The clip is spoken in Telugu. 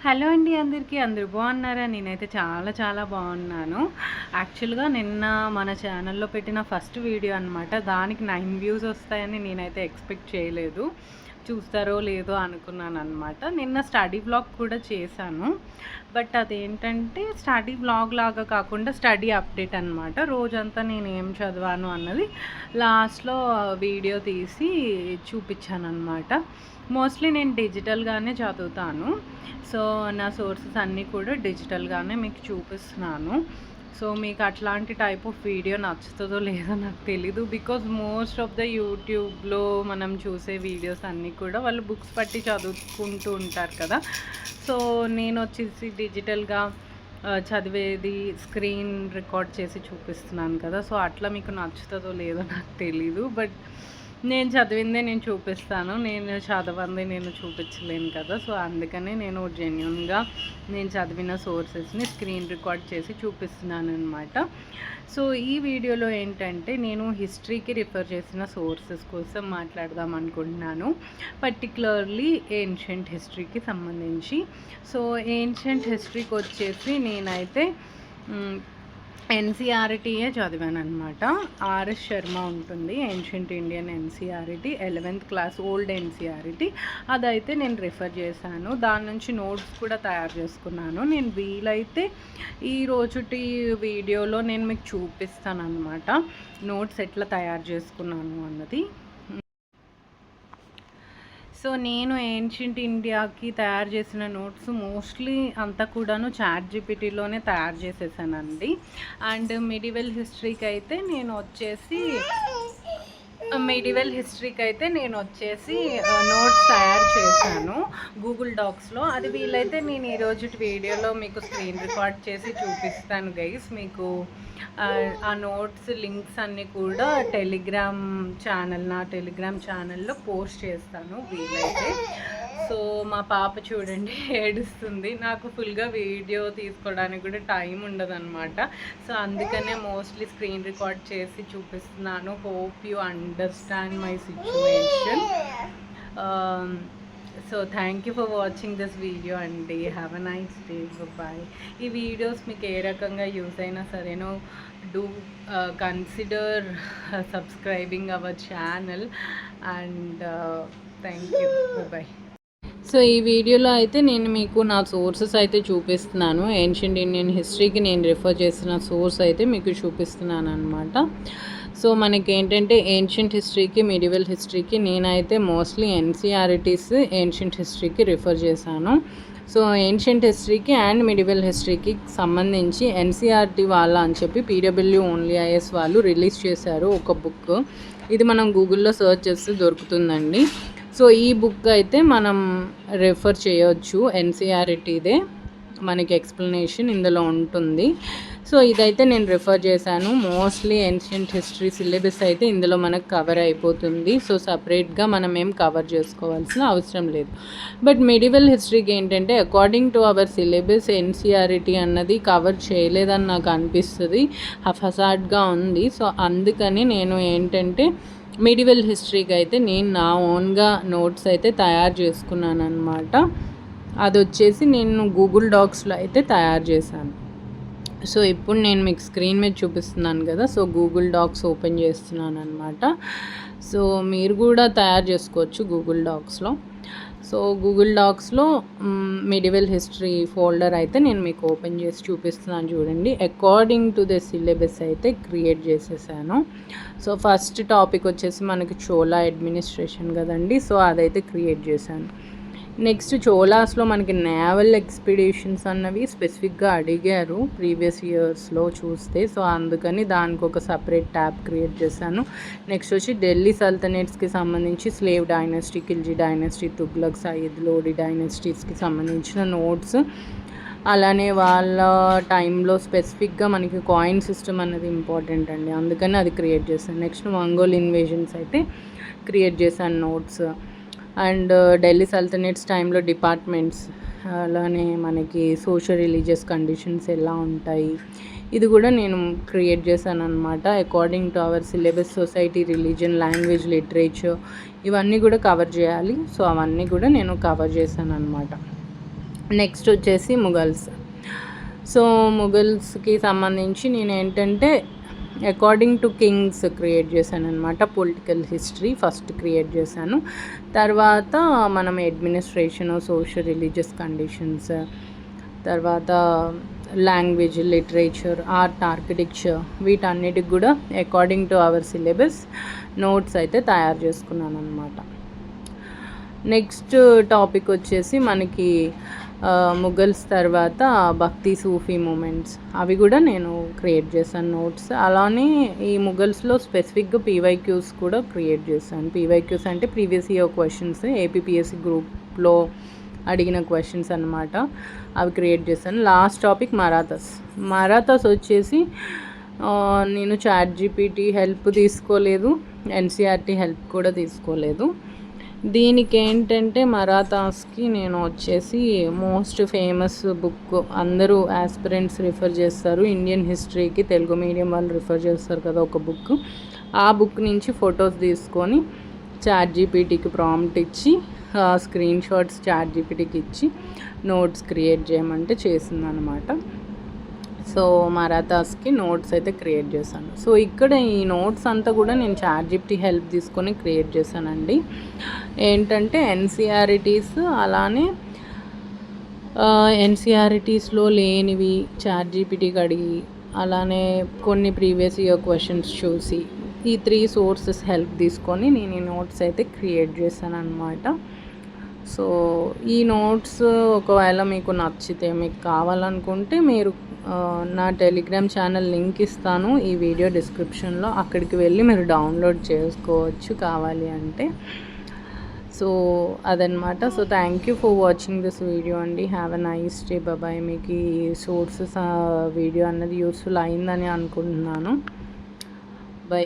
హలో అండి అందరికీ. అందరూ బాగున్నారా? నేనైతే చాలా చాలా బాగున్నాను. యాక్చువల్‌గా నిన్న మన ఛానల్‌లో పెట్టిన ఫస్ట్ వీడియో అనమాట. దానికి 9 వ్యూస్ వస్తాయని నేనైతే ఎక్స్‌పెక్ట్ చేయలేదు. చూస్తారో లేదో అనుకున్నాననమాట. నిన్న స్టడీ వ్లాగ్ కూడా చేశాను. బట్ అదేంటంటే స్టడీ వ్లాగ్ లాగా కాకుండా స్టడీ అప్డేట్ అనమాట. రోజంతా నేను ఏం చదివాను అన్నది లాస్ట్‌లో వీడియో తీసి చూపించాననమాట. మోస్ట్లీ నేను డిజిటల్‌గానే చదువుతాను. సో నా సోర్సెస్ అన్నీ కూడా డిజిటల్‌గానే మీకు చూపిస్తున్నాను. సో మీకు అట్లాంటి టైప్ ఆఫ్ వీడియో నచ్చుతుందో లేదో నాకు తెలీదు. బికాజ్ మోస్ట్ ఆఫ్ ద యూట్యూబ్‌లో మనం చూసే వీడియోస్ అన్నీ కూడా వాళ్ళు బుక్స్ పట్టి చదువుకుంటూ ఉంటారు కదా! సో నేనొచ్చేసి డిజిటల్‌గా చదివేది స్క్రీన్ రికార్డ్ చేసి చూపిస్తున్నాను కదా! సో అట్లా మీకు నచ్చుతుందో లేదో నాకు తెలీదు. బట్ నేను చదివిందే నేను చూపిస్తాను. నేను చదవంది నేను చూపించలేను కదా! సో అందుకనే నేను జెన్యూన్‌గా నేను చదివిన సోర్సెస్‌ని స్క్రీన్ రికార్డ్ చేసి చూపిస్తున్నాననమాట. సో ఈ వీడియోలో ఏంటంటే నేను హిస్టరీకి రిఫర్ చేసిన సోర్సెస్ కోసం మాట్లాడదాం అనుకుంటున్నాను. పర్టిక్యులర్లీ ఏన్షియంట్ హిస్టరీకి సంబంధించి. సో ఏన్షియంట్ హిస్టరీకి వచ్చేసి నేనైతే ఎన్సీఆర్టీయే చదివానమాట. ఆర్ఎస్ శర్మ ఉంటుంది, ancient Indian NCERT 11th class old NCERT. అదైతే నేను రిఫర్ చేశాను. దాని నుంచి నోట్స్ కూడా తయారు చేసుకున్నాను. నేను వీలైతే ఈ రోజుటి వీడియోలో నేను మీకు చూపిస్తాను అనమాట నోట్స్ ఎట్లా తయారు చేసుకున్నాను అన్నది. సో నేను ఏన్షియంట్ ఇండియాకి తయారు చేసిన నోట్స్ మోస్ట్లీ అంతా కూడాను చాట్ జీపీటీలోనే తయారు చేసేసానండి. అండ్ మిడివల్ హిస్టరీకి అయితే నేను వచ్చేసి నోట్స్ తయారు చేశాను గూగుల్ డాక్స్లో. అది వీలైతే నేను ఈరోజు వీడియోలో మీకు స్క్రీన్ రికార్డ్ చేసి చూపిస్తాను గైస్. మీకు ఆ నోట్స్ లింక్స్ అన్నీ కూడా నా టెలిగ్రామ్ ఛానల్లో పోస్ట్ చేస్తాను వీలైతే. సో మా పాప చూడండి ఏడుస్తుంది. నాకు ఫుల్గా వీడియో తీసుకోవడానికి కూడా టైం ఉండదన్నమాట. సో అందుకనే మోస్ట్లీ స్క్రీన్ రికార్డ్ చేసి చూపిస్తున్నాను. Hope you understand my situation. So thank you for watching this video అండి. Have a nice day. Bye. ఈ వీడియోస్ మీకు ఏ రకంగా యూజ్ అయినా సరేనో do consider subscribing our channel and thank you. Bye. So ఈ వీడియోలో అయితే నేను మీకు నా సోర్సెస్ అయితే చూపిస్తున్నాను. ఏన్షియంట్ ఇండియన్ హిస్టరీకి నేను రిఫర్ చేసిన సోర్స్ అయితే మీకు చూపిస్తున్నాను అనమాట. సో మనకి ఏంటంటే ఏన్షియంట్ హిస్టరీకి మిడివల్ హిస్టరీకి నేనైతే మోస్ట్లీ ఎన్సీఆర్టీస్ ఏన్షియంట్ హిస్టరీకి రిఫర్ చేశాను. సో ఏన్షియంట్ హిస్టరీకి అండ్ మిడివల్ హిస్టరీకి సంబంధించి ఎన్సీఆర్టీ వాళ్ళ అని చెప్పి పీడబ్ల్యూ ఓన్లీ ఐఎస్ వాళ్ళు రిలీజ్ చేశారు ఒక బుక్. ఇది మనం గూగుల్లో సెర్చ్ చేస్తే దొరుకుతుందండి. సో ఈ బుక్ అయితే మనం రెఫర్ చేయొచ్చు. ఎన్సీఆర్టీదే మనకి ఎక్స్ప్లెనేషన్ ఇందులో ఉంటుంది. సో ఇదైతే నేను రిఫర్ చేశాను. మోస్ట్లీ ఏన్షియంట్ హిస్టరీ సిలబస్ అయితే ఇందులో మనకు కవర్ అయిపోతుంది. సో సపరేట్గా మనం ఏం కవర్ చేసుకోవాల్సిన అవసరం లేదు. బట్ మిడివల్ హిస్టరీకి ఏంటంటే according to our syllabus NCERT అన్నది కవర్ చేయలేదని నాకు అనిపిస్తుంది. హఫసాడ్గా ఉంది. సో అందుకని నేను ఏంటంటే మిడివల్ హిస్టరీకి అయితే నేను నా ఓన్గా నోట్స్ అయితే తయారు చేసుకున్నాను అనమాట. అది వచ్చేసి నేను గూగుల్ డాక్స్లో అయితే తయారు చేశాను. సో ఇప్పుడు నేను మీకు స్క్రీన్ మీద చూపిస్తున్నాను కదా. సో గూగుల్ డాక్స్ ఓపెన్ చేస్తున్నాను అనమాట. సో మీరు కూడా తయారు చేసుకోవచ్చు గూగుల్ డాక్స్లో. సో గూగుల్ డాక్స్లో మిడివల్ హిస్టరీ ఫోల్డర్ అయితే నేను మీకు ఓపెన్ చేసి చూపిస్తున్నాను చూడండి. అకార్డింగ్ టు ద సిలబస్ అయితే క్రియేట్ చేసేసాను. సో ఫస్ట్ టాపిక్ వచ్చేసి మనకి చోళా అడ్మినిస్ట్రేషన్ కదండి. సో అదైతే క్రియేట్ చేశాను. నెక్స్ట్ చోళాస్లో మనకి నేవల్ ఎక్స్పిడిషన్స్ అన్నవి స్పెసిఫిక్గా అడిగారు ప్రీవియస్ ఇయర్స్లో చూస్తే. సో అందుకని దానికి ఒక సపరేట్ ట్యాబ్ క్రియేట్ చేశాను. నెక్స్ట్ వచ్చి ఢిల్లీ సల్తనేట్స్కి సంబంధించి slave dynasty, Khilji dynasty, Tughlaq, Sayyid, Lodi డైనస్టీస్కి సంబంధించిన నోట్స్. అలానే వాళ్ళ టైంలో స్పెసిఫిక్గా మనకి కాయిన్ సిస్టమ్ అనేది ఇంపార్టెంట్ అండి. అందుకని అది క్రియేట్ చేశాను. నెక్స్ట్ మంగోల్ ఇన్వేజన్స్ అయితే క్రియేట్ చేశాను నోట్స్. అండ్ ఢిల్లీ సల్తనేట్స్ టైంలో డిపార్ట్మెంట్స్, అలానే మనకి సోషల్ రిలీజియస్ కండిషన్స్ ఎలా ఉంటాయి, ఇది కూడా నేను క్రియేట్ చేశాను అనమాట. According to our syllabus society, religion, language, literature ఇవన్నీ కూడా కవర్ చేయాలి. సో అవన్నీ కూడా నేను కవర్ చేశాను అనమాట. నెక్స్ట్ వచ్చేసి ముగల్స్. సో ముగల్స్కి సంబంధించి నేను ఏంటంటే అకార్డింగ్ టు కింగ్స్ క్రియేట్ చేశాను అనమాట. పొలిటికల్ హిస్టరీ ఫస్ట్ క్రియేట్ చేశాను. తర్వాత మనం అడ్మినిస్ట్రేషన్, సోషల్ రిలీజియస్ కండిషన్స్, తర్వాత లాంగ్వేజ్, లిటరేచర్, ఆర్ట్, ఆర్కిటెక్చర్, వీటన్నిటికి కూడా according to our syllabus notes అయితే తయారు చేసుకున్నాను అనమాట. నెక్స్ట్ టాపిక్ వచ్చేసి మనకి ముగల్స్ తర్వాత భక్తి, సూఫీ మూమెంట్స్, అవి కూడా నేను క్రియేట్ చేశాను నోట్స్. అలానే ఈ ముగల్స్లో స్పెసిఫిక్గా పీవైక్యూస్ కూడా క్రియేట్ చేశాను. పీవైక్యూస్ అంటే ప్రీవియస్ ఇయర్ క్వశ్చన్స్, ఏపీపీఎస్సీ గ్రూప్లో అడిగిన క్వశ్చన్స్ అనమాట, అవి క్రియేట్ చేశాను. లాస్ట్ టాపిక్ మరాఠాస్ వచ్చేసి నేను చాట్ జీపీటీ హెల్ప్ తీసుకోలేదు, ఎన్సీఆర్టీ హెల్ప్ కూడా తీసుకోలేదు. దీనికి ఏంటంటే మరాఠాస్కి నేను వచ్చేసి మోస్ట్ ఫేమస్ బుక్ అందరూ ఆస్పిరెంట్స్ రిఫర్ చేస్తారు, ఇండియన్ హిస్టరీకి తెలుగు మీడియం వాళ్ళు రిఫర్ చేస్తారు కదా ఒక బుక్, ఆ బుక్ నుంచి ఫొటోస్ తీసుకొని చాట్ జీపీటీకి ప్రాంప్ట్ ఇచ్చి స్క్రీన్ షాట్స్ చాట్ జీపీటీకి ఇచ్చి నోట్స్ క్రియేట్ చేయమంటే చేసిందనమాట. సో మరాఠాస్కి నోట్స్ అయితే క్రియేట్ చేశాను. సో ఇక్కడ ఈ నోట్స్ అంతా కూడా నేను చాట్ జీపీటీ హెల్ప్ తీసుకొని క్రియేట్ చేశానండి. ఏంటంటే ఎన్సీఆర్టీస్, అలానే ఎన్సీఆర్టీస్లో లేనివి చాట్ జీపీటీకి అడిగి, అలానే కొన్ని ప్రీవియస్ ఇయర్ క్వశ్చన్స్ చూసి, ఈ 3 సోర్సెస్ హెల్ప్ తీసుకొని నేను ఈ నోట్స్ అయితే క్రియేట్ చేశాను అనమాట. సో ఈ నోట్స్ ఒకవేళ మీకు నచ్చితే, మీకు కావాలనుకుంటే మీరు నా టెలిగ్రామ్ ఛానల్ లింక్ ఇస్తాను ఈ వీడియో డిస్క్రిప్షన్లో, అక్కడికి వెళ్ళి మీరు డౌన్లోడ్ చేసుకోవచ్చు కావాలి అంటే. సో అదనమాట. So thank you for watching this video అండి. Have a nice day. Bye. మీకు ఈ సోర్సెస్ వీడియో అన్నది యూస్ఫుల్ అయిందని అనుకుంటున్నాను. బై.